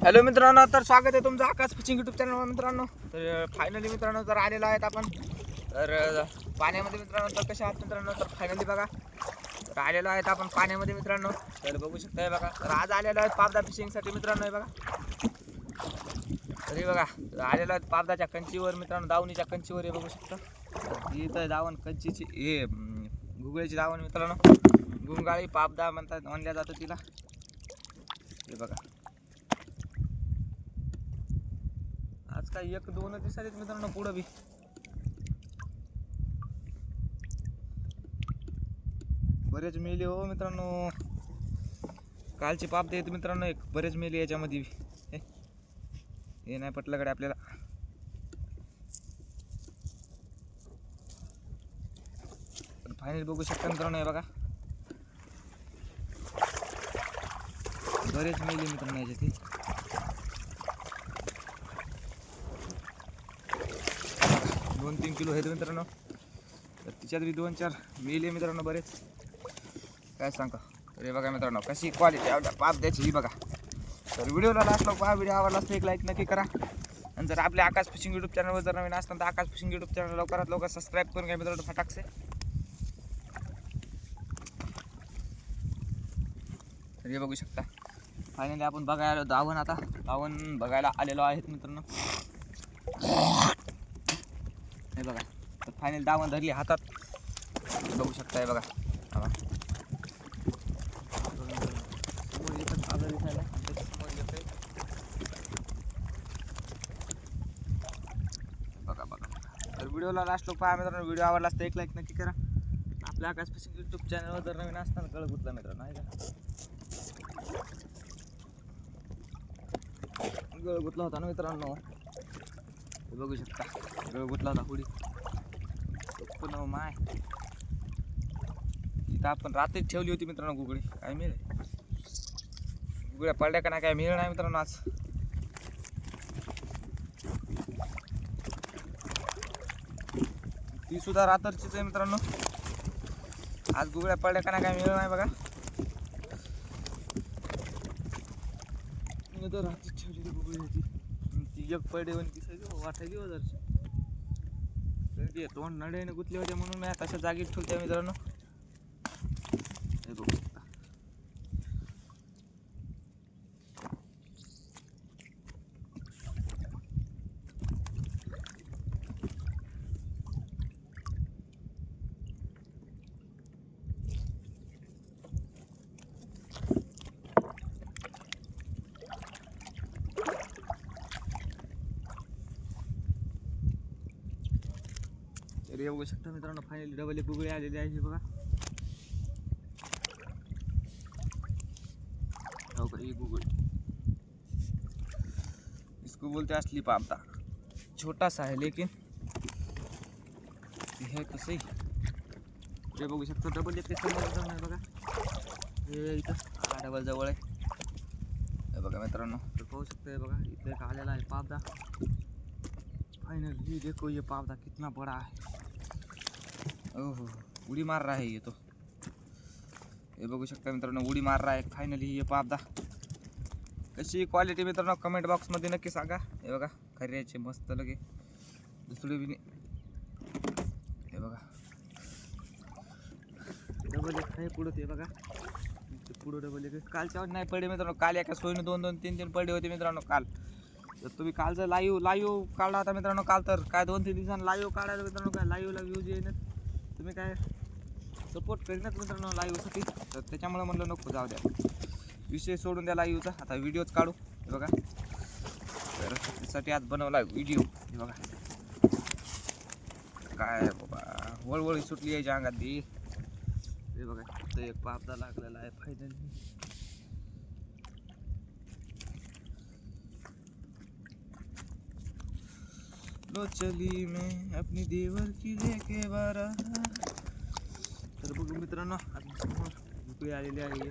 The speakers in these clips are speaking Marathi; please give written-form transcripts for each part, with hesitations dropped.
हॅलो मित्रांनो, तर स्वागत आहे तुमचं आकाश फिशिंग यूट्यूब चॅनलवर मित्रांनो. तर फायनली मित्रांनो जर आलेलो आहेत आपण तर पाण्यामध्ये मित्रांनो. तर कसे आहात मित्रांनो? तर फायनली बघा तर आलेलो आहेत आपण पाण्यामध्ये मित्रांनो. तर बघू शकताय बघा, तर आज आलेलो आहेत पाबदा फिशिंगसाठी मित्रांनो. हे बघा, तरी बघा आलेलो आहेत पाबदाच्या कंचीवर मित्रांनो, दावणीच्या कंचीवर. हे बघू शकता इथं दावण कंचीची हे घुगळीची दावण मित्रांनो. गुंगाळी पाबदा म्हणतात, म्हणल्या जातं तिला. हे बघा, आज काय एक दोन दिवसात मित्रांनो पुढं बी. बरेच मेले हो मित्रांनो, कालचे पाप देत मित्रांनो. एक बरेच मेले याच्यामध्ये. हे नाही पटलं कडे आपल्याला. फायनली बघू शकता मित्रांनो. हे बघा, बरेच मेले मित्रांनो याच्यात. 2-3 किलो आहेत मित्रांनो. तर तिच्यात बी 2-4 मेले मित्रांनो बरेच. काय सांगा. तर हे बघा मित्रांनो, कशी क्वालिटी आपल्या पाप द्यायची ही बघा. तर व्हिडिओला लास्ट पहा. व्हिडिओ आवडला असता एक लाईक नक्की करा. आणि जर आपल्या आकाश फिशिंग यूट्यूब चॅनलवर जर नवीन असताना तर आकाश फिशिंग यूट्यूब चॅनल लवकरात लवकर सबस्क्राईब करून घ्या मित्रांनो फटाकसे. तर हे बघू शकता फायनली आपण बघायला दावण. आता दावण बघायला आलेलो आहेत मित्रांनो. हे बघा, तर फायनल दावण धरली हातात. बघू शकता. हे बघा, बघा बघा. तर व्हिडिओला लास्ट लोक पहा मित्रांनो. व्हिडिओ आवडला असता एक लाईक नक्की करा. आपल्या आकाश फिशिंग यूट्यूब चॅनलवर जर नवीन असताना कळ गुतला मित्रांनो. आहे का गळ गुतला होता ना मित्रांनो. बघू शकता गळ गुतला होता पुढे. पण माय इथं आपण रात्रीच ठेवली होती मित्रांनो गुगळी. काय मिळेल गुगळ्या पडल्या का नाही काय मिळेल नाही मित्रांनो आज. ती सुद्धा रात्रीचीच आहे मित्रांनो. आज गुगळ्या पडल्या का नाही काय मिळेल नाही बघा. तर रात्रीच ठेवलेली गुगळी होती. ती एक पडे होऊन दिसायची वाटायची हो जरशी. तर ते तोंड नड्याने गुतले होते म्हणून मी तशा जागीच ठेवते मित्रांनो. हे बघू शकता. तर हे बघू शकता मित्रांनो, फायनली डबल एक गुगळी आलेली आहे बघा. हो का, ही गुगळी इसको बोलते असली पाबदा. छोटा सा है लेकिन है तो सही. हे बघू शकता डबल एक समोर बघा. हे इथं डबल जवळ आहे. हे बघा मित्रांनो, तर पाहू शकता. हे बघा इथं एक आलेला आहे पाबदा. फाइनली देखो ये पाबदा कितना बड़ा है. ओहो, उडी मार रहा है ये तो. हे बघू शकता मित्रांनो, उडी मार रहा है फायनली ये पाबदा. कशी क्वालिटी मित्रांनो कमेंट बॉक्समध्ये नक्की सांगा. हे बघा खर्याचे मस्त लगे दुसरी बी. हे बघा डबल एक आहे पुढं. ते बघा पुढं डबल एक. कालच्या नाही पडे मित्रांनो. काल एका सोयीने 2-2, 3-3 पडे होते मित्रांनो काल. तर तुम्ही कालचं लाईव्ह काढला होता मित्रांनो काल. तर काय 2-3 दिवसांनी लाईव्ह काढायला मित्रांनो. काय लाईव्हला व्ह्यूज येणार, तुम्ही काय सपोर्ट करीनच मित्रांनो लाईव्हसाठी. तर त्याच्यामुळे म्हणलं नको जाऊ द्या, विषय सोडून द्या लाईव्हचा. आता व्हिडिओच काढू. हे बघा, तर त्यासाठी आज बनवला व्हिडिओ. हे बघा काय बाबा वळवळी सुटली याच्या अंगात दी. हे बघा तर एक पाबदा लागलेला आहे फायनली. लो चली मैं अपनी देवर की लेके बारा. तर बघू मित्रांनो, गुगळी आलेली आहे.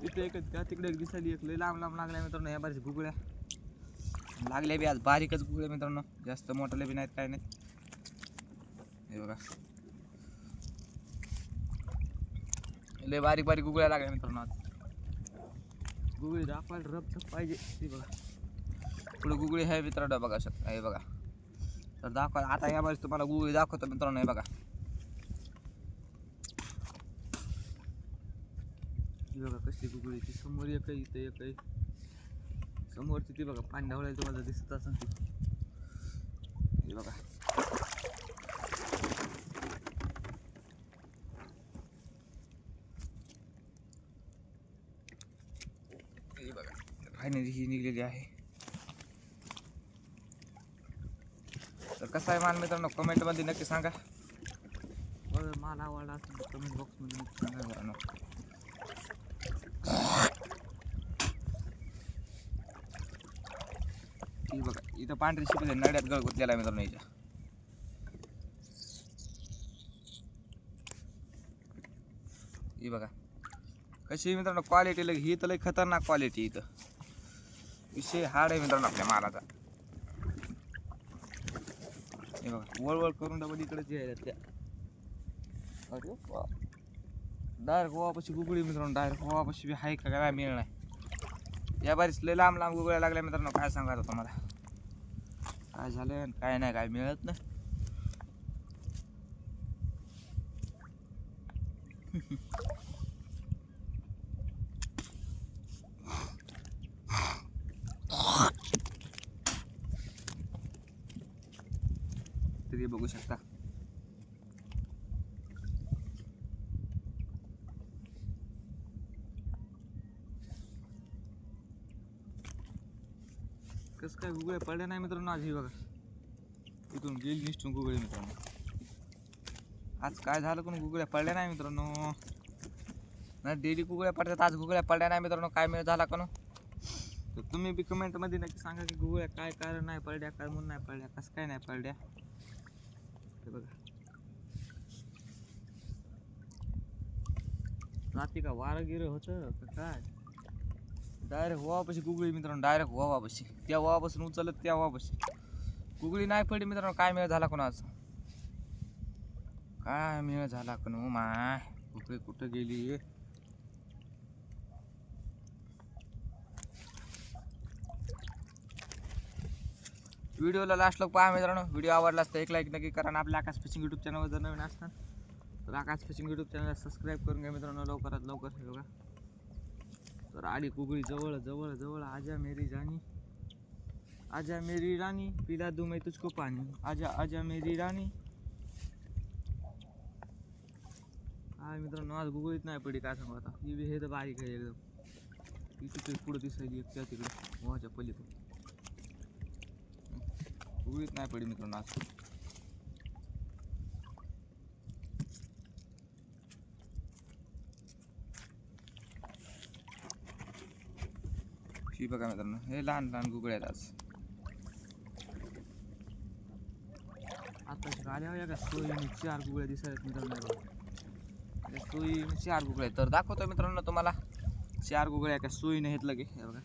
इथे एक त्या तिकडे एक दिसायली एक लय लांब लांब लागल्या मित्रांनो. या बारीच गुगळ्या लागल्या बी आज. बारीकच गुगळ्या मित्रांनो, जास्त मोठ्याले बी नाहीत काय नाहीत. हे बघा लय बारीक बारीक गुगळ्या लागल्या मित्रांनो आज. गुगळी दाखवायला रब पाहिजे. ती बघा पुढे गुगळी आहे मित्रांनो, बघा शकता हे बघा. तर दाखवा आता या बाजूस तुम्हाला गुगळी दाखवतो मित्रांनो. हे बघा ही बघा कसली गुगळी. ती समोर एक आहे, इथं एक आहे, समोरची ती बघा पाणी ढवळायला तुम्हाला दिसत असेल ती. हे बघा हे बघा फायनली ही निघलेली आहे. तर कसा आहे माल मित्रांनो कमेंटमध्ये नक्की सांगा. बरं माल आवडला असेल तर कमेंट बॉक्समध्ये नक्की सांगा मित्रांनो. ही बघा इथं पांढरी शिपी नड्यात गळ गुतलेला आहे मित्रांनो याच्या. ही बघा कशी मित्रांनो क्वालिटी लग ही तर लई खतरनाक क्वालिटी. इथं विषय हार्ड आहे मित्रांनो आपल्या मालाचा. हे बघा वळवळ करून डबल इकडेच यायला त्या. अरे डायरेक्ट गोवापाशी गुगळी मित्रांनो. डायरेक्ट गोवापाशी बी हाय का काय मिळणार. या बारीच लय लांब लांब गुगळ्या लागल्या मित्रांनो. काय सांगायचं तुम्हाला काय झालं काय नाही काय मिळत ना. तरी बघू शकता कस काय गुगळे पडले नाही मित्रांनो आज. ही बघा इथून गेली निष्ठून गुगळे मित्रांनो. आज काय झालं पण गुगळ्या पडल्या नाही मित्रांनो. नाही डेली गुगळ्या पडतात, आज गुगळ्या पडल्या नाही मित्रांनो. काय मिळ झाला का नो. तर तुम्ही बी कमेंटमध्ये नक्की सांगा की गुगळ्या काय कारण नाही पडल्या, काय म्हणून नाही पडल्या, कसं काय नाही पडल्या. हे बघा रात्री का वारं गिरं होतं का काय. डायरेक्ट वावापाशी गुगळी मित्रांनो. डायरेक्ट वावापाशी त्या वावापासून उचलत त्या वावापाशी गुगळी नाही पडली मित्रांनो. काय मिळ झाला कोणाच काय मिळ झाला कोण माय. गुगळी कुठं गेली. व्हिडिओला लास्ट लोक पहा मित्रांनो. व्हिडिओ आवडला तर एक लाईक नक्की करा. आणि आपल्या आकाश फिशिंग यूट्यूब चॅनलवर जर नवीन असतात तर आकाश फिशिंग यूट्यूब चॅनलला सबस्क्राईब करून घ्या मित्रांनो लवकरात लवकर. हे बघा तर आली गुगळी जवळ जवळ जवळ. आजा मेरी राणी आजा मेरी राणी पिला दूं मैं तुझको पाणी. आजा आजा मेरी राणी. हा मित्रांनो आज गुगळीत नाही पडली काय सांगू आता. ही बी हे तर बारीक आहे एकदम. ती तिकडे पुढे दिसायली एक त्या तिकडे मोहाच्या पलीकडे. गुगळीत नाही पडली मित्रांनो आज. ही बघा मित्रांनो हे लहान लहान गुगळे आहेत आज. आता आल्या का सोयीने 4 गुगळ्या दिसायला मित्रांनो. सोयीने 4 गुगळे तर दाखवतो मित्रांनो तुम्हाला. 4 गुगळ्या एका सोयीने घेतलं की. हे बघा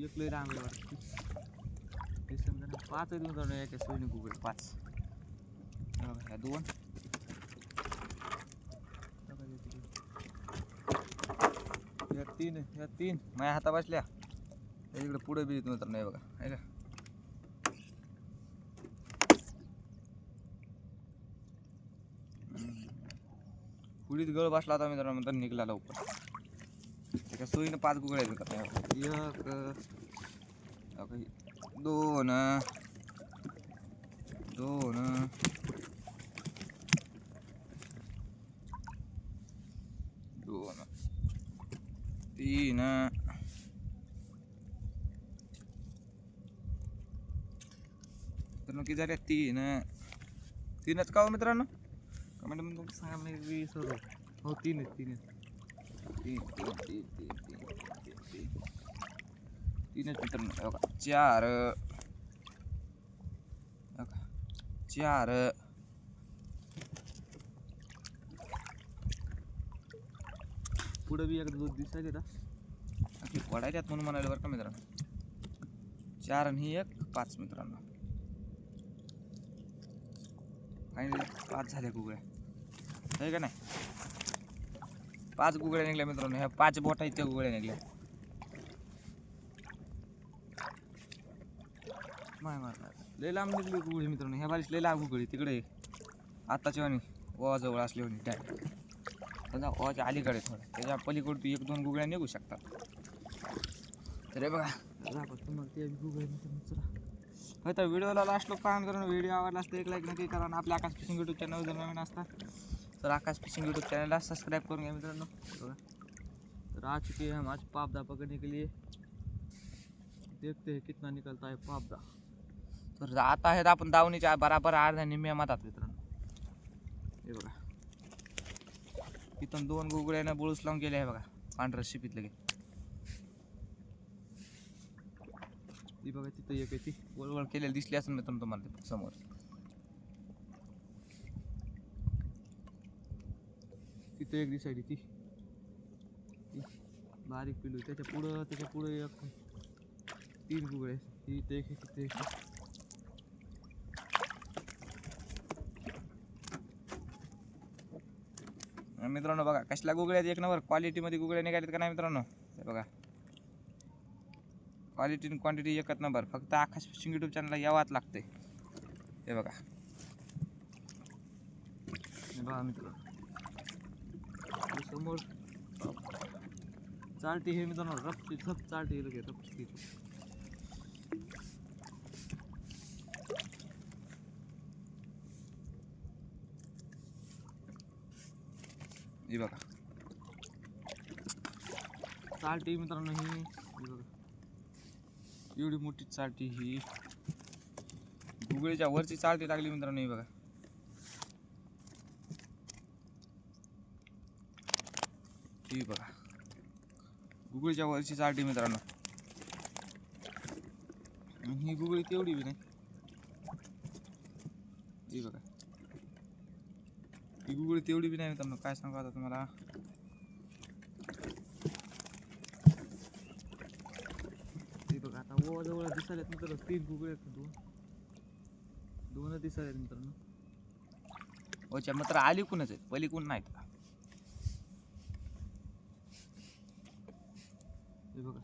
एक लय रांगली वाटते. हे समजा 5 आहेत मित्रांनो एका सोयीने गुगळे 5. हे बघा ह्या 2 ह्या 3 माझ्या हाता बसल्या. इकडे पुढे बी येत मित्रांनो. हे बघा आहे का पुढीत गळ बसला होता मित्रांनो. नंतर निघला लवकर. एका सोयीनं 5 गुगळे आहेत मित्रांनो. 1 2 2 2 3 किती झाले 3च का हो मित्रांनो. कमेंट मध्ये सांगा. मी 20 हो 3 मित्रांनो. बघा 4 पुढे बी एकदा 2 दिसायचे ना पडायच्यात म्हणून म्हणाले बरं का मित्रांनो. 4 आणि 1 5 मित्रांनो. फायनली 5 झाल्या गुगळ्या आहे का नाही. 5 गुगळ्या निघल्या मित्रांनो. ह्या 5 बोटा इतक्या गुगळ्या निघल्या. लय लांब निघली गुगळी मित्रांनो. ह्या बारीस लय लांब गुगळी तिकडे आताच्या वाणी ओवाजवळ असली होती डायरेक्ट. त्याच्या ओवाच्या अलीकडे थोडं त्याच्या पलीकडे तू 1-2 गुगळ्या निघू शकतात. तर हे बघा तुम्हाला ते गुगळे मित्रांनो. तर व्हिडिओला लास्ट लोक पाहून करून व्हिडिओ आवडला असतं एक लाईक नक्की करा. आणि आपल्या आकाश फिशिंग यूट्यूब चॅनल जर नवीन असतात तर आकाश फिशिंग यूट्यूब चैनल सब्सक्राइब करून घ्या मित्रांनो. तो आ चुके हैं हम आज पापदा पकड़ने के लिए. देखते हैं कितना निकलता है पापदा. तर आता आहेत आपण दावणीच्या बराबर अर्ध्या निम्म्या मधात मित्रांनो. हे बघा इथून 2 गुगळ्यानं बुळूस लावून गेले आहे बघा पांढरं शिपीत लगे. ती बघा तिथं एक आहे ती वळवळ केलेली दिसली असेल मित्रांनो तुम्हाला समोर. तिथं एक दिसायली ती बारीक पिलू. त्याच्या पुढं एक 3 गुगळे. तिथं एक तिथं एक. मित्रांनो बघा कसल्या गुगळ्यात एक नंबर क्वालिटीमध्ये गुगळ्या निघाल्यात का नाही मित्रांनो. हे बघा क्वालिटी आणि क्वांटिटी एकच नंबर. फक्त आकाश फिशिंग यूट्यूब चॅनलला यावाच लागते. हे बघा मित्रांनो समोर चालती हे मित्रांनो रफ्ती झप चालती लगे रफ्ती. हे बघा चालती मित्रांनो ही बघा एवढी मोठी चालती ही गुगळीच्या वरची चालती लागली मित्रांनो. ही बघा ही बघा गुगळीच्या वरची चालती मित्रांनो. ही गुगळी तेवढी बी नाही. ही बघा ही गुगळी तेवढी बी नाही मित्रांनो. काय सांगू आता तुम्हाला. ही बघा आता ओवाजवळ दिसायला मित्रांनो 3 गुगळे आहेत. 2 दिसायला मित्रांनो. ओच्या मात्र अलीकूनच आहेत पलीकून नाहीत. हे बघा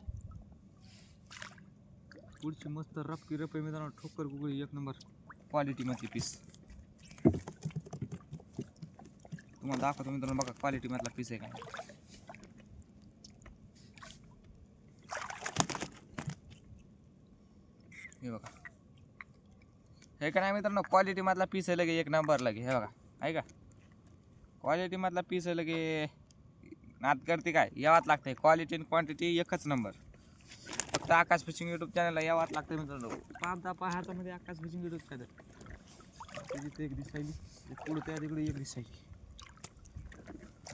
पुढची मस्त रप्पी रप्पी मित्रांनो ठोकर गुगळी एक नंबर क्वालिटी मध्ये पीस. तुम्हाला दाखवतो मित्रांनो बघा क्वालिटी मधला पीस आहे का. हे बघा हे का नाही मित्रांनो क्वालिटी मधला पीस आहे लगे एक नंबर लगे. हे बघा आहे का क्वालिटी मधला पीस आहे लगे. नाद करते काय यावाच लागते. क्वालिटी आणि क्वांटिटी एकच नंबर. फक्त आकाश फिशिंग यूट्यूब चॅनलला यावाच लागते मित्रांनो. पाहता हातामध्ये आकाश फिशिंग यूट्यूब चॅनल. तिथे एक दिसायली पुढे त्या तिकडे एक दिसायली.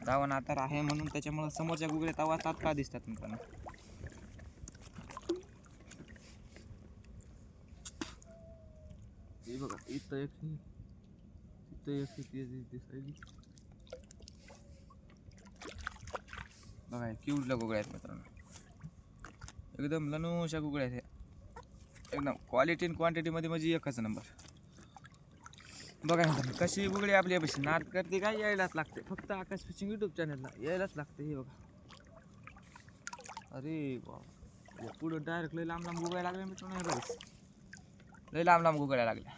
दावण आता आहे म्हणून त्याच्यामुळे समोरच्या गुगळ्या तवा तात्काळ दिसतात मित्रांनो. हे बघा इथं एक दिसायली. बघा क्यूटला गुगळ्या आहेत मित्रांनो. एकदम लनूशा गुगळ्या आहेत. एकदम क्वालिटी आणि क्वांटिटी मध्ये म्हणजे एकच नंबर. बघा मित्रांनो कशी गुगळी आपल्यापाशी नाद करते काय यायलाच लागते. फक्त आकाश फिशिंग यूट्यूब चॅनलला यायलाच लागते. हे बघा अरे वा पुढं डायरेक्ट लय लांब लांब गुगळ्या लागल्या मित्रांनो. लय लांब लांब गुगळ्या लागल्या.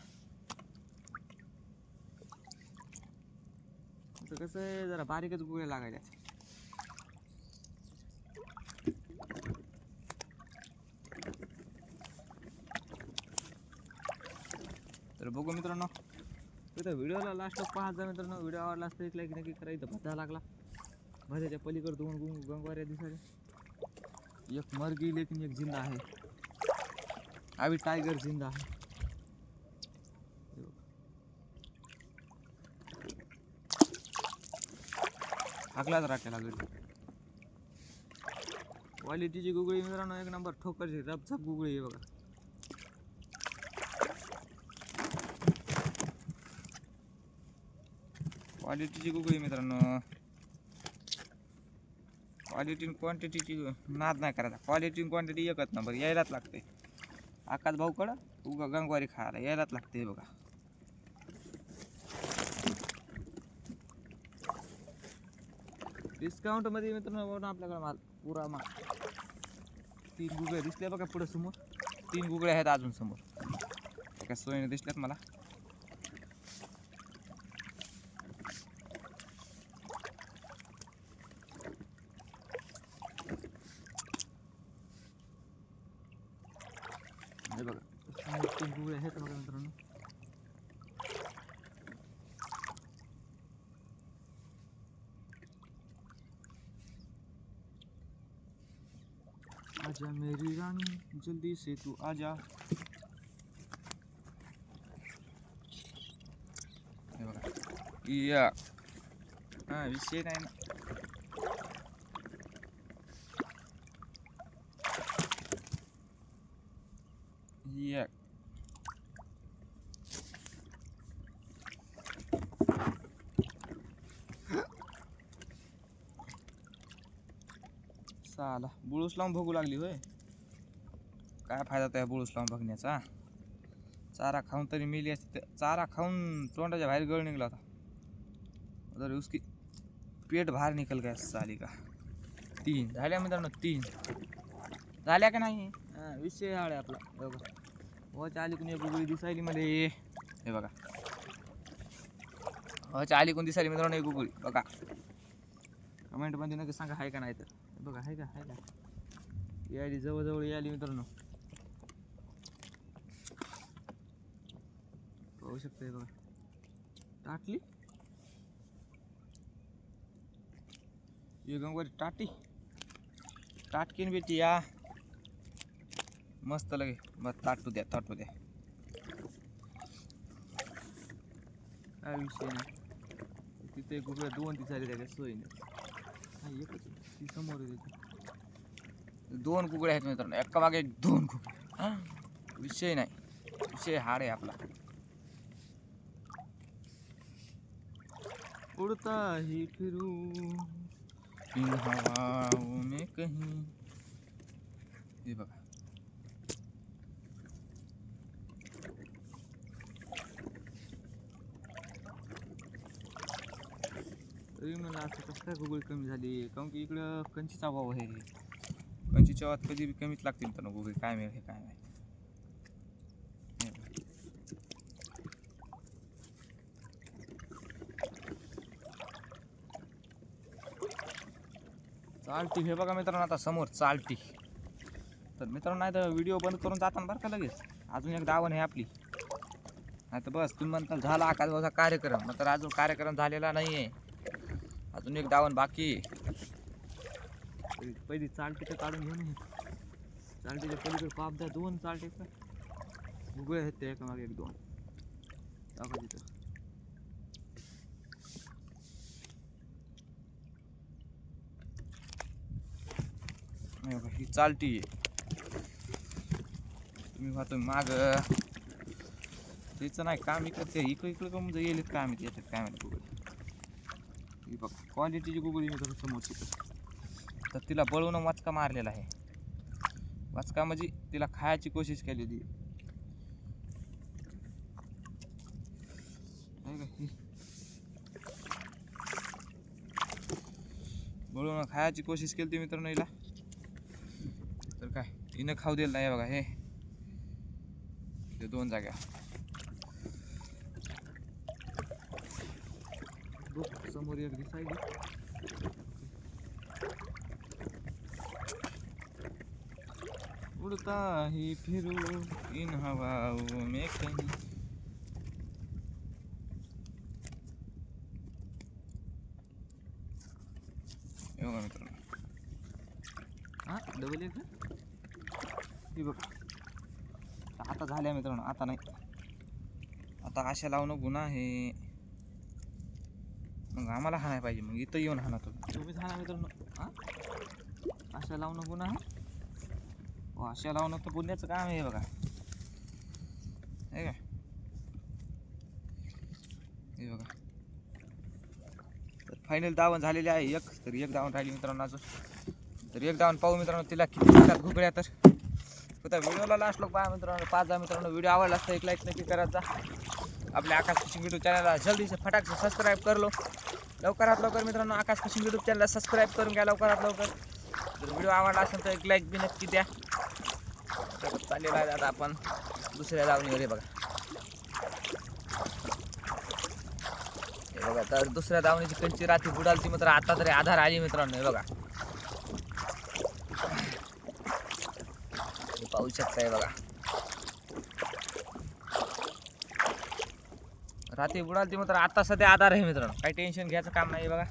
कसं आहे जरा बारीकच गुगळ्या लागायच्या. तर बघू मित्रांनो इथं व्हिडिओला लास्ट पाहत जा मित्रांनो. व्हिडिओ आवडला असता एक लाईक नक्की करा. इथं भद्दा लागला भद्याच्या पलीकडे 2 गंगवाऱ्या दिसायला. एक मर गई लेकिन एक जिंदा है. अभी टाइगर जिंदा है. हाकलाच राखायला लागली. क्वालिटीची गुगळी मित्रांनो एक नंबर ठोकरची रपझप गुगळी आहे बघा. क्वालिटीची गुगळी मित्रांनो. क्वालिटी आणि क्वांटिटीची नाद नाही करायचा. क्वालिटी आणि क्वांटिटी एकच नंबर यायलाच लागते. आकाश भाऊकडं उगा गंगवारी खायला यायलाच लागते. बघा डिस्काउंट मध्ये मित्रांनो आपल्याकडे माल पुरा माल. 3 गुगळे दिसले बघा पुढे समोर. 3 गुगळे आहेत अजून समोर. एका सोयीने दिसल्यात मला. हे बघा समोर 3 गुगळे आहेत बघा मित्रांनो. आजा मेरी रानी जल्दी से तू आजा. हे बघा या हा विषय नाही ना. या साला बुळूस लावून बघू लागली होय. काय फायदा त्या बुळूस लावून बघण्याचा. चारा खाऊन तरी मेली असते. चारा खाऊन तोंडाच्या बाहेर गळ निघला होता. उधर उसकी पेट बाहेर निकल गया साली का. 3 झाल्या मित्रांनो. 3 झाल्या का नाही. विषय आळे आपला. बघा वच्या अलीकडून एक गुगळी दिसायली मध्ये. हे बघा वच्या अलीकडून दिसायली मित्रांनो एक गुगळी. बघा कमेंट मध्ये नक्की सांगा आहे का नाही तर. बघा आहे का आहे का. यायली जवळजवळ यायली मित्रांनो. पाहू शकता बघा टाटली. ये गंगवारी टाटी टाटकीन बेटी या मस्त लगे. बस ताटू द्या ताटू द्या. काय विषय नाही. तिथे गुगळ्या 2 दिसायला त्या सोयीने. एकच ती समोर आहे. 2 गुगळे आहेत मित्रांनो. एका मागे 2 गुगळे. विषय नाही. विषय हाड आहे आपला. उड़ता ही फिरूं इन हवाओं में कहीं. हे बघा तरी मला असं कसं काय गुगळी कमी झाली. काऊन की इकडं कंचीचा भाव आहे. कंचीच्या भावात कधी बी कमीच लागतील तर गुगळी. काय मिळेल हे काय नाही. चालटी हे बघा मित्रांनो आता समोर चालटी. तर मित्रांनो नाही तर व्हिडिओ बंद करून जाताना बरं का लगेच. अजून एक दावण आहे आपली. नाही तर बस तुम्ही म्हणता झाला आकाशभाऊचा कार्यक्रम. नंतर अजून कार्यक्रम झालेला नाही आहे. अजून एक दावण बाकी. पहिली चालटी तर काढून घेऊन ये. चालटीच्या पलीकडे पाप द्या 2 चालटे गुगळे आहेत ते एका मागे 1 2 टाका तिथं. ही चालटी आहे. तुम्ही पाहतो माग त्याचं नाही काम. इकडे इकडे करून येईल काय माहिती याच्यात काय माहिती गुगळी. ही बघ क्वालिटीची गुगळी मित्रांनो समोरची. तर तिला बळून वाचका मारलेला आहे. वाचका म्हणजे तिला खायची कोशिश केलेली. बळून खायची कोशिश केली मित्रांनो हिला. तर काय हिनं खाऊ दिलं नाही. बघा हे 2 जाग्या. समोर एक दिसायली. उड़ता ही फिरूं इन हवाओं में कहीं. बघा मित्रांनो डबल एक ही बघ. आता झाल्या मित्रांनो. आता नाही. आता अशा लावणं गुन्हा आहे. मग आम्हाला हाणाय पाहिजे. मग इथं येऊन हाणा तुम्हीच हाणा मित्रांनो. अशा लावणं गुन्हा आहे. अशा लावणं तर गुन्ह्याचं काम आहे बघा. हे का हे बघा. तर फायनल दावण झालेली आहे. तर एक दावण राहिली मित्रांनो अजून. तर एक दावण पाहू मित्रांनो तिला किती लागतात घुगड्या. तर व्हिडिओला लास्ट लोक पहा मित्रांनो. 5 मित्रांनो व्हिडिओ आवडला असता 1 लाईक नक्की करायचा. आपल्या आकाश फिशिंग यूट्यूब चॅनलला जल्दी से फटाक से सबस्क्राइब कर लो. लवकरात लवकर मित्रांनो आकाश फिशिंग यूट्यूब चॅनलला सबस्क्राईब करून घ्या लवकरात लवकर. जर व्हिडिओ आवडला असेल तर एक लाईक बी नक्की द्या. चाललेला आहे आता आपण दुसऱ्या दावणीवर. हे बघा तर दुसऱ्या दावणीची कंची रात्री बुडालती मात्र आता तरी आधार आली मित्रांनो. हे बघा पाहू शकताय बघा रात्री बुडालती मात्र आता सध्या आधार आहे मित्रांनो. काही टेन्शन घ्यायचं काम नाही. बघा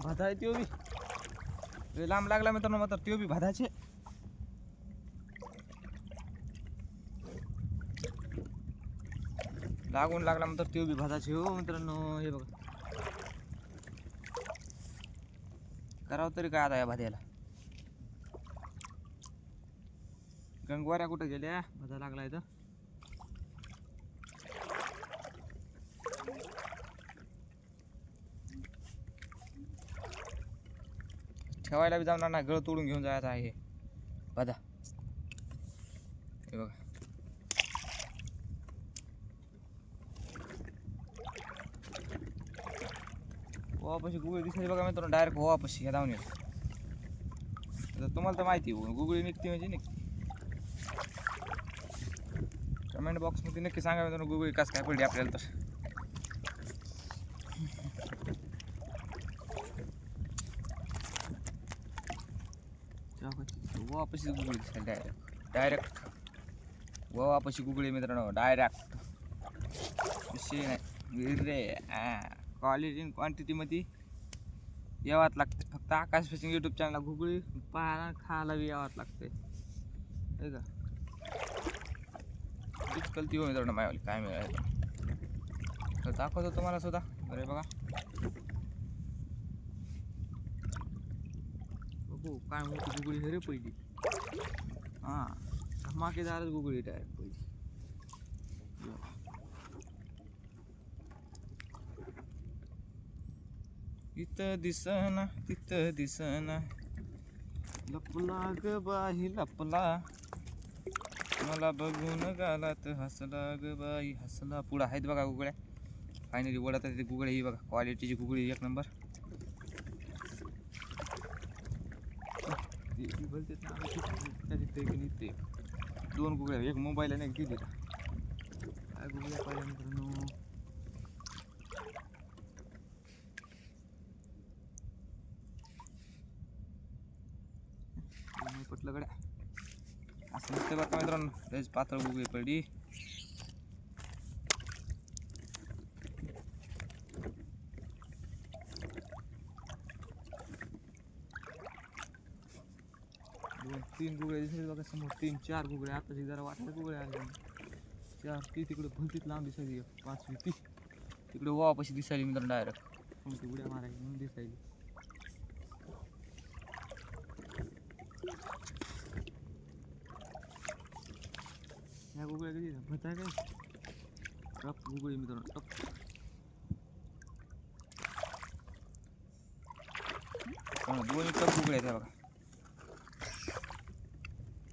भादा आहे त्यो बी लांब लागला मित्रांनो मात्र त्यो बी भादाचे. लागून लागला मात्र त्यो बी भादाचे हो मित्रांनो. हे बघा करावं तरी काय आता या भाद्याला. गंगवाऱ्या कुठे गेल्या भादा लागला इथं. ठेवायला बी जाणार ना गळ तोडून घेऊन जायचं आहे बघा. हे बघा गोवापाशी गुगळी दिसली बघा मित्रांनो. डायरेक्ट गोवापाशी ह्या धावणे. तुम्हाला तर माहिती गुगळी निघते म्हणजे निघते. कमेंट बॉक्समध्ये नक्की सांगा मित्रांनो गुगळी कसं काय पडली आपल्याला. तर गोवापाशी गुगळी दिसेल डायरेक्ट गोवापाशी गुगळी मित्रांनो डायरेक्ट. विषय नाही रे. क्वालिटी आणि क्वांटिटीमध्ये यावाच लागते. फक्त आकाश फिशिंग यूट्यूब चॅनलला गुगळी पाहायला खायला बी यावाच लागते. हे का कलती हो मित्रांनो मायावली काय मिळालं तर दाखवतो तुम्हाला सुद्धा. अरे बघा बघू काय मोठी गुगळी हे रे पहिली. हां धमाकेदारच गुगळी डायरेक्ट पहिली. इथं दिसना तिथं दिसना लपला ग बाई लपला मला बघून गालात हसला ग बाई हसला. पुढं आहेत बघा गुगळ्या. फायनली वडत आहे गुगळ्या. ही बघा क्वालिटीची गुगळी एक नंबर. दोन गुगळ्या एक मोबाईल आणि एक दिली. काय गुगळ्या पाहिल्या मित्रांनो. पटलं गड्या असं नसते बघा मित्रांनो. लयच पातळ गुगळी पडली. दोन तीन गुगळे दिसले बघा समोर. 3-4 गुगळे. आताची जरा वाटलं गुगळे आले 4 ती तिकडे भलतीत लांब दिसायली. 5वी ती तिकडे वापाशी दिसायली मित्रांनो डायरेक्ट. कोणती उड्या मारायची म्हणून दिसायली. ह्या गुगळ्या कधी भता काय टप गुगळी मित्रांनो टप. दोन्ही टप गुगळ्या आहेत बघा.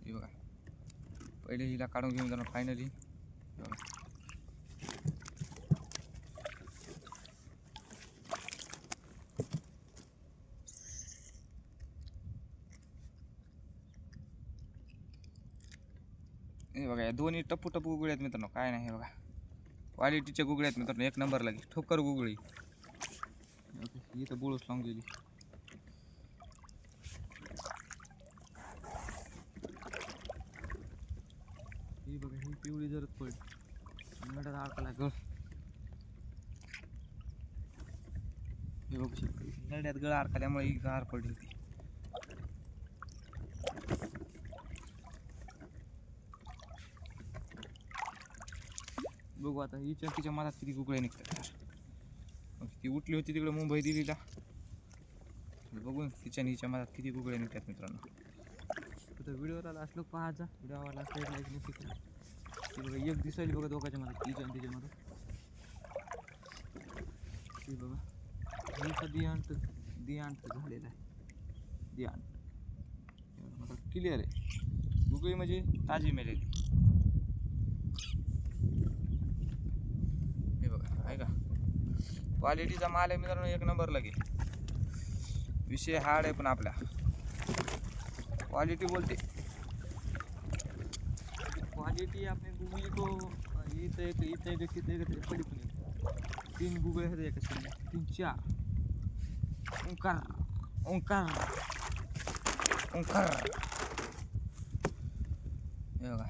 हे बघा पहिले हिला काढून घेऊन जाणार फायनली. हे बघा या दोन्ही टप्पू टप्पू गुगळे आहेत मित्रांनो. काय नाही हे बघा क्वालिटीच्या गुगळे आहेत मित्रांनो. एक नंबर लागली ठोकर गुगळी. ही तर बोळस लावून गेली. ही बघा ही पिवळी जरच पडली नड्यात अडकला गळ. हे बघू शकतो नड्यात गळ अडकल्यामुळे ही गार पडली होती. बघू आता हिच्या तिच्या मनात किती गुगळे निघतात. ती उठली होती तिकडे मुंबई दिल्लीला. बघून तिच्या हिच्या मनात किती गुगळे निघतात मित्रांनो. तर व्हिडिओला लास्ट लोक पाहायचा. व्हिडिओ आवडला असला लाईक नक्की करा. ती बघा एक दिसायली बघा दोघांच्या मनात तिच्या आणि तिच्या मनात. ती बघा हिचा दियांत झालेला आहे. दियांत क्लिअर आहे. गुगळी म्हणजे ताजी मेलेली. हे बघा आहे का, क्वालिटीचा माल आहे मित्रांनो, एक नंबर लगे. विषय हार्ड आहे पण आपला क्वालिटी बोलते. क्वालिटी अपने गुगली को इथे पड़ी पड़ी 3 गुगळे आहेत एका सीन 3 4 ओंकार ओंकार ओंकार. हे बघा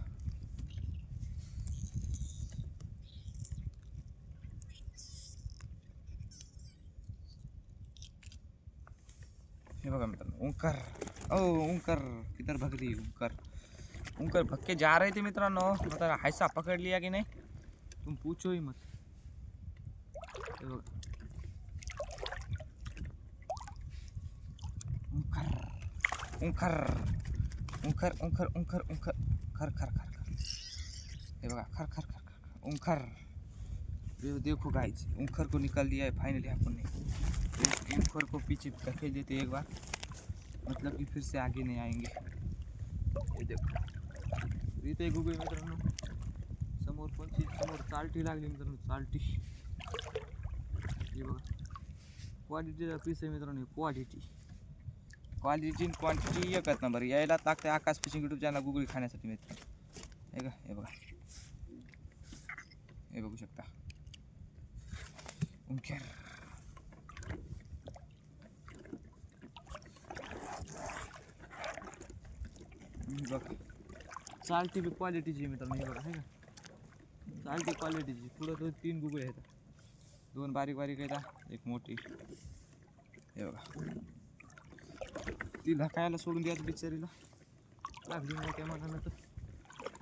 हे बघा मित्रांनो ओंकार. ओ ओंकार किधर भाग रही ओंकार. ओंकार भक्के जा रहे थे मित्रांनो, मतलब ऐसा पकड़ लिया कि नहीं तुम पूछो ही मत. हे बघा ओंकार ओंकार ओंकार ओंकार ओंकार खर खर खर खर. हे बघा खर खर खर खर ओंकार. देखो गाइस ओंकार को निकाल दिया है फाइनली अपन ने. ओंकार को पीछे धकेल देते एक बार, मतलब कि फिर से आगे नहीं आएंगे. ये देखो इथे गुगळे मित्रांनो. समोर कोणती समोर चालटी लागली मित्रांनो, चालटी. हे बघा क्वालिटीचा पीस आहे मित्रांनो. क्वालिटी क्वालिटी क्वांटिटी एकच नंबर. यायला लागते आकाश फिशिंग यूट्यूब चॅनल गुगळी खाण्यासाठी मित्रांनो. हे का हे बघा हे बघू शकता ओंकार. बघा चालती बी क्वालिटीची मित्रांनो. हे बघा आहे का, चालती क्वालिटीची. पुढं तो 3 गुगळे आहेत, 2 बारीक बारीक आहेत, एक मोठी. हे बघा तिला खायला सोडून द्यायचं बिचारीला, लागली नाही त्या मनानं तर.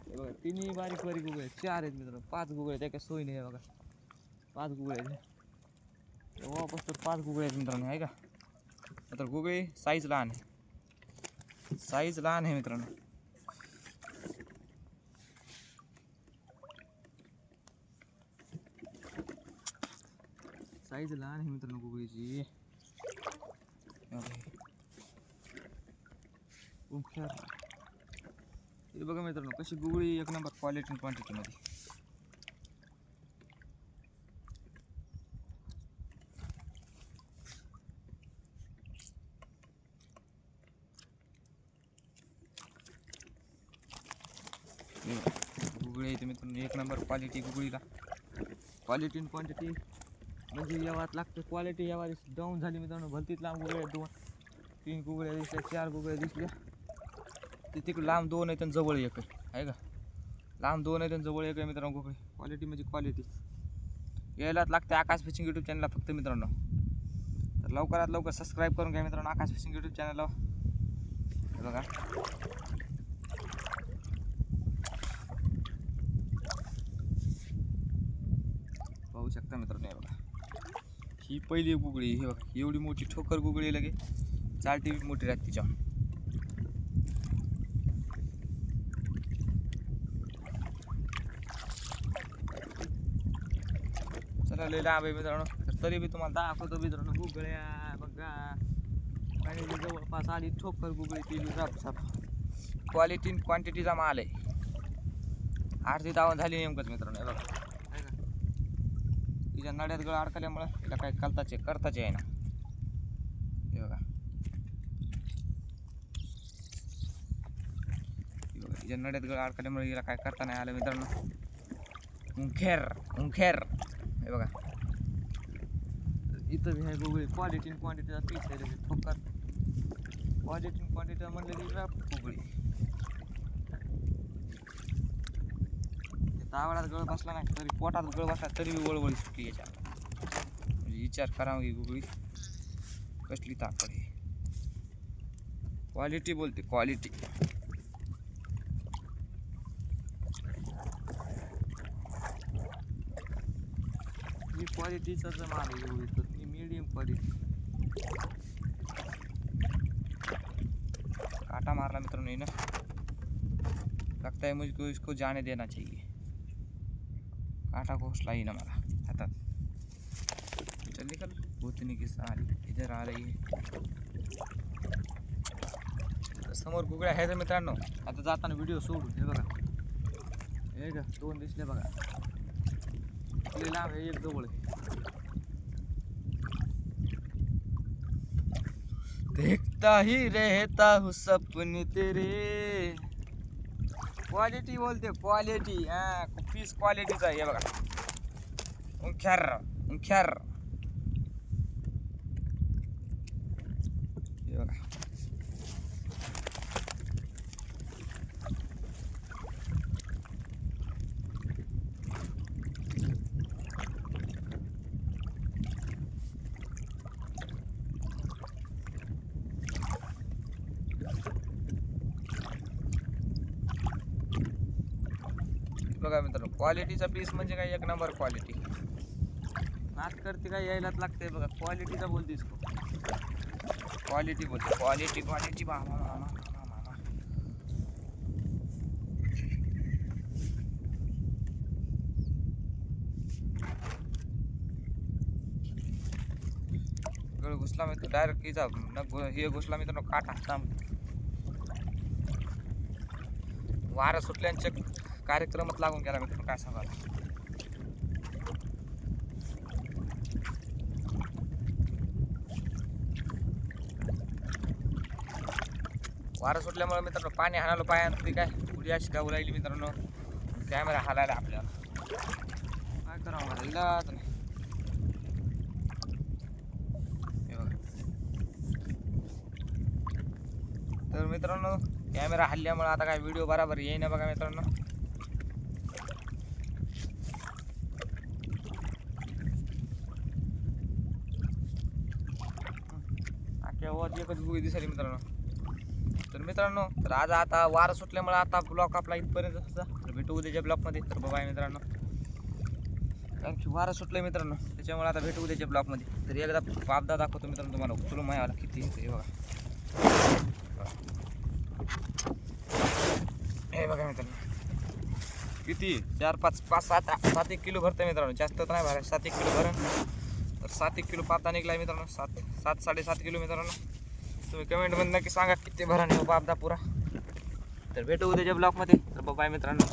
हे बघा 3 बारीक बारीक गुगळे आहेत. 4 आहेत मित्रांनो, 5 गुगळे आहेत एका सोयीने. हे बघा 5 गुगळे आहेत. वापस तर 5 गुगळे आहेत मित्रांनो आहे का. तर गुगळे साईज लहान आहे, साईज लहान आहे मित्रांनो. साईज लहान आहे मित्रांनो गुगळीची. हे बघा मित्रांनो कशी गुगळी एक नंबर क्वालिटी आणि क्वांटिटीमध्ये. गुगळी येते मित्रांनो एक नंबर क्वालिटी गुगळीला. क्वालिटी आणि क्वांटिटी म्हणजे यावात लागते. क्वालिटी यावा डाऊन झाली मित्रांनो. भलतीच लांब गुगळे 2-3 गुगळे दिसल्या, 4 गुगळे दिसल्या. ते तिकडे लांब 2 आहेत आणि जवळ 1 आहे का. लांब 2 आहेत आणि जवळ 1 आहे मित्रांनो गुगळे. क्वालिटी म्हणजे क्वालिटी. यायलाच लागते आकाश फिशिंग यूट्यूब चॅनलला फक्त मित्रांनो. तर लवकरात लवकर सबस्क्राईब करून घ्या मित्रांनो आकाश फिशिंग यूट्यूब चॅनलला. हे बघा पाहू शकता मित्रांनो. हे बघा ही पहिली गुगळी. हे बघा एवढी मोठी ठोकर गुगळी लगे. चालटी मोठी राहते तिच्या. चला लय लांब आहे मित्रांनो, तरी बी तुम्हाला दाखवतो मित्रांनो. गुगळ्या बघा आणि जवळपास आली ठोकर गुगळी ती साप. क्वालिटी आणि क्वांटिटीचा माल आहे. आरती दावण झाली नेमकंच मित्रांनो. हे बघा तिच्या नड्यात गळ अडकल्यामुळं तिला काही करताच आहे ना. हे बघा तिच्या नड्यात गळ अडकल्यामुळे हिला काय करता नाही आलं मित्रांनो. उंखेर हे बघा इथं बी आहे गुगळी. क्वालिटी आणि क्वांटिटीचा पीस आहे ठोकर. क्वालिटी आणि क्वांटिटी म्हणलं की गुगळी. तावडात गळ बसला नाही तरी, पोटात गळ बसला तरी बी वळवळी सुटली याच्या. म्हणजे विचार करावं की गुगळी कसली ताकद आहे. क्वालिटी बोलते क्वालिटी. ही क्वालिटीचाच माल आहे गुगळी. तर मीडियम क्वालिटी. काटा मारला मित्रांनो इन्हें, लगता है मुझको इसको जाने देना चाहिए. काटा घोसला ही ना मारा हाथात. चल निकल भूतनी की साली इधर आ रही है. समोर गुगळ्या आहेत मित्रांनो. आता जाताना व्हिडिओ सोडून हे बघा, हे का 2 दिसले बघा. लांब आहे, एक जवळ आहे. देखता ही रहता हूँ सपने तेरे. क्वालिटी बोलते, क्वालिटी. हा पीस क्वालिटीचा आहे हे बघा. उंख्यार उंख्यार हे बघा. बघा मित्रांनो, क्वालिटीचा पीस म्हणजे काय, एक नंबर क्वालिटी. नाच करते काय, यायलाच लागते बघा. क्वालिटीचा बोलतीस क्वालिटी बोलते, क्वालिटी क्वालिटी. मामा मामा मामा मामा. गळ घुसला मी डायरेक्ट हिचा हे घुसला मित्रांनो, काटा हाता. वारा सुटल्यांच्या कार्यक्रमात लागून गेला मित्रांनो, काय सांगायला. वारा सुटल्यामुळे मित्रांनो पाणी हाणायला पायात काय उडी अशी धावू राहिली मित्रांनो. कॅमेरा हालायला आपल्याला, काय करावं मला इलाज नाही. हे बघा. तर मित्रांनो कॅमेरा हल्ल्यामुळे आता काय व्हिडिओ बराबर येईना बघा मित्रांनो. एकच बुगी दिसली मित्रांनो. तर मित्रांनो, तर आज आता वारा सुटल्यामुळे आता ब्लॉक आपला इथपर्यंत असता. तर भेटू उद्याच्या ब्लॉकमध्ये. तर बाय मित्रांनो, कारण की वारा सुटलं मित्रांनो, त्याच्यामुळे आता भेटू उद्याच्या ब्लॉकमध्ये. तर एकदा पापदा दाखवतो मित्रांनो तुम्हाला, उचलून मायाला किती हे बघा. हे बघा मित्रांनो किती 4 5 5 7 1 किलो भरतं मित्रांनो. जास्त तर नाही भरा, 7 1 किलो भरण. तर 7 1 किलो पापदा निघला मित्रांनो. 7 7.5 किलो मित्रांनो. तुम्ही कमेंटमध्ये नक्की सांगा किती भरा नाही पापदा पुरा. तर भेटू उद्याच्या ब्लॉकमध्ये. तर बाय मित्रांनो.